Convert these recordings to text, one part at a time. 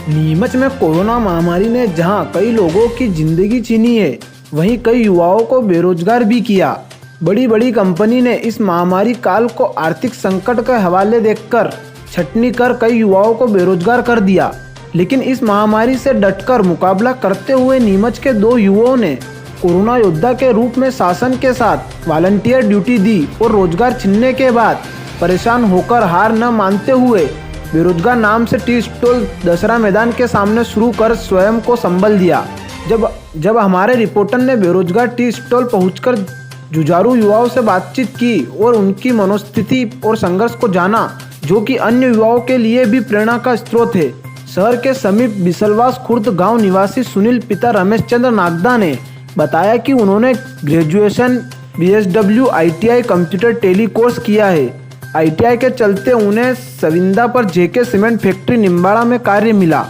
नीमच में कोरोना महामारी ने जहां कई लोगों की जिंदगी छीनी है, वहीं कई युवाओं को बेरोजगार भी किया। बड़ी बड़ी कंपनी ने इस महामारी काल को आर्थिक संकट के हवाले देखकर छटनी कर कई युवाओं को बेरोजगार कर दिया। लेकिन इस महामारी से डटकर मुकाबला करते हुए नीमच के दो युवाओं ने कोरोना योद्धा के रूप में शासन के साथ वॉलंटियर ड्यूटी दी और रोजगार छिनने के बाद परेशान होकर हार न मानते हुए बेरोजगार नाम से टी स्टॉल दशहरा मैदान के सामने शुरू कर स्वयं को संबल दिया। जब हमारे रिपोर्टर ने बेरोजगार टी स्टॉल पहुंचकर जुझारू युवाओं से बातचीत की और उनकी मनोस्थिति और संघर्ष को जाना, जो कि अन्य युवाओं के लिए भी प्रेरणा का स्रोत है। शहर के समीप बिसलवास खुर्द गांव निवासी सुनील पिता रमेश चंद्र नागदा ने बताया कि उन्होंने graduation BSW ITI computer Tally course किया है। ITI के चलते उन्हें सविंदा पर JK सीमेंट फैक्ट्री निम्बाड़ा में कार्य मिला,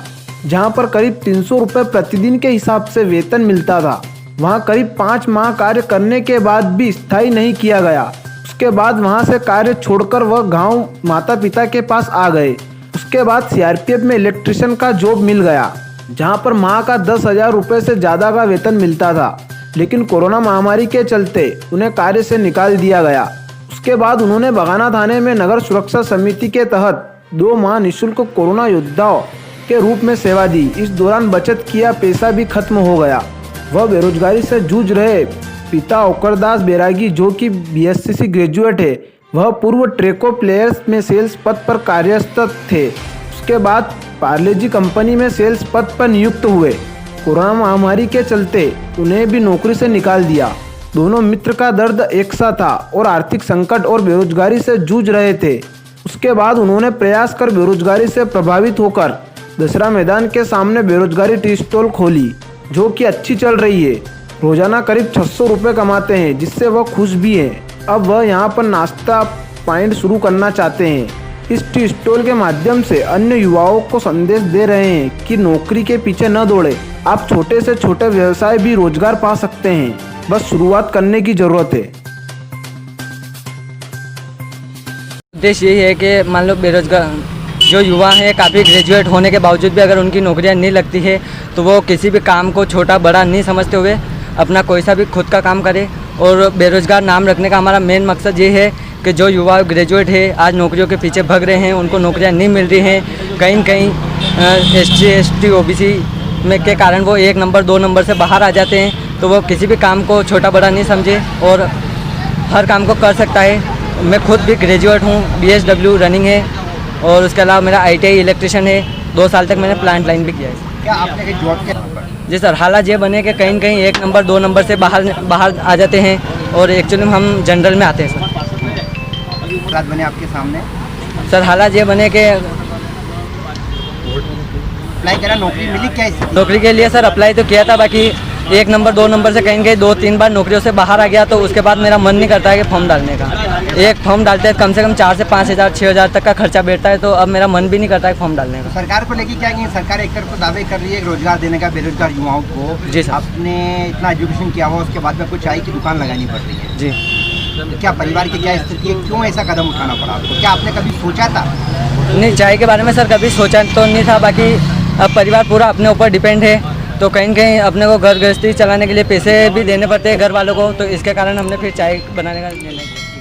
जहां पर करीब 300 रुपये प्रतिदिन के हिसाब से वेतन मिलता था। वहां करीब 5 माह कार्य करने के बाद भी स्थायी नहीं किया गया। उसके बाद वहां से कार्य छोड़कर वह गांव माता पिता के पास आ गए। उसके बाद CRPF में इलेक्ट्रिशियन का जॉब मिल गया, जहां पर माह का 10,000 रुपये से ज़्यादा का वेतन मिलता था। लेकिन कोरोना महामारी के चलते उन्हें कार्य से निकाल दिया गया। उसके बाद उन्होंने बगाना थाने में नगर सुरक्षा समिति के तहत 2 माह निःशुल्क कोरोना योद्धाओं के रूप में सेवा दी। इस दौरान बचत किया पैसा भी खत्म हो गया। वह बेरोजगारी से जूझ रहे पिता ओकरदास बैरागी, जो कि BSCC ग्रेजुएट है, वह पूर्व ट्रेको प्लेयर्स में सेल्स पद पर कार्यरत थे। उसके बाद पार्लेजी कंपनी में सेल्स पद पर नियुक्त हुए। कोरोना महामारी के चलते उन्हें भी नौकरी से निकाल दिया। दोनों मित्र का दर्द एक सा था और आर्थिक संकट और बेरोजगारी से जूझ रहे थे। उसके बाद उन्होंने प्रयास कर बेरोजगारी से प्रभावित होकर दशहरा मैदान के सामने बेरोजगारी टी स्टॉल खोली, जो कि अच्छी चल रही है। रोजाना करीब 600 रुपये कमाते हैं, जिससे वह खुश भी हैं। अब वह यहाँ पर नाश्ता पॉइंट शुरू करना चाहते हैं। इस टी स्टॉल के माध्यम से अन्य युवाओं को संदेश दे रहे हैं कि नौकरी के पीछे न दौड़े। आप छोटे से छोटे व्यवसाय भी रोजगार पा सकते हैं, बस शुरुआत करने की ज़रूरत है। उद्देश्य यही है कि मान लो बेरोजगार जो युवा हैं, काफ़ी ग्रेजुएट होने के बावजूद भी अगर उनकी नौकरियां नहीं लगती है, तो वो किसी भी काम को छोटा बड़ा नहीं समझते हुए अपना कोई सा भी खुद का काम करे। और बेरोजगार नाम रखने का हमारा मेन मकसद ये है कि जो युवा ग्रेजुएट है आज नौकरियों के पीछे भग रहे हैं, उनको नौकरियां नहीं मिल रही हैं। कहीं कहीं SC ST OBC में के कारण वो 1 नंबर 2 नंबर से बाहर आ जाते हैं। तो वो किसी भी काम को छोटा बड़ा नहीं समझे और हर काम को कर सकता है। मैं खुद भी ग्रेजुएट हूँ, BSW रनिंग है और उसके अलावा मेरा ITI इलेक्ट्रिशियन है। 2 साल तक मैंने प्लांट लाइन भी किया है। क्या आपने कहीं जॉब किया? जी सर, हालात ये बने कि कहीं कहीं 1 नंबर 2 नंबर से बाहर आ जाते हैं और एक्चुअली हम जनरल में आते हैं सर। हालात बने आपके सामने? सर हालात ये बने कि अप्लाई करा, नौकरी मिली क्या इससे? नौकरी के लिए सर अप्लाई तो किया था, बाकी 1 नंबर 2 नंबर से कहीं कहीं 2-3 बार नौकरियों से बाहर आ गया। तो उसके बाद मेरा मन नहीं करता है कि फॉर्म डालने का। एक फॉर्म डालते हैं कम से कम 4 से 5,000 6,000 तक का खर्चा बैठता है। तो अब मेरा मन भी नहीं करता है फॉर्म डालने का। सरकार को लेके क्या है? सरकार एक तरफ दावे कर रही है रोजगार देने का बेरोजगार युवाओं को। जी सर। आपने इतना एजुकेशन किया हुआ, उसके बाद में कुछ चाय की दुकान लगानी पड़ रही है। जी, तो क्या परिवार की क्या स्थिति है? क्यों ऐसा कदम उठाना पड़ा आपको? क्या आपने कभी सोचा था? नहीं, चाय के बारे में सर कभी सोचा तो नहीं था। बाकी अब परिवार पूरा अपने ऊपर डिपेंड है, तो कहीं कहीं अपने को घर गृहस्थी चलाने के लिए पैसे भी देने पड़ते हैं घर वालों को। तो इसके कारण हमने फिर चाय बनाने का निर्णय किया।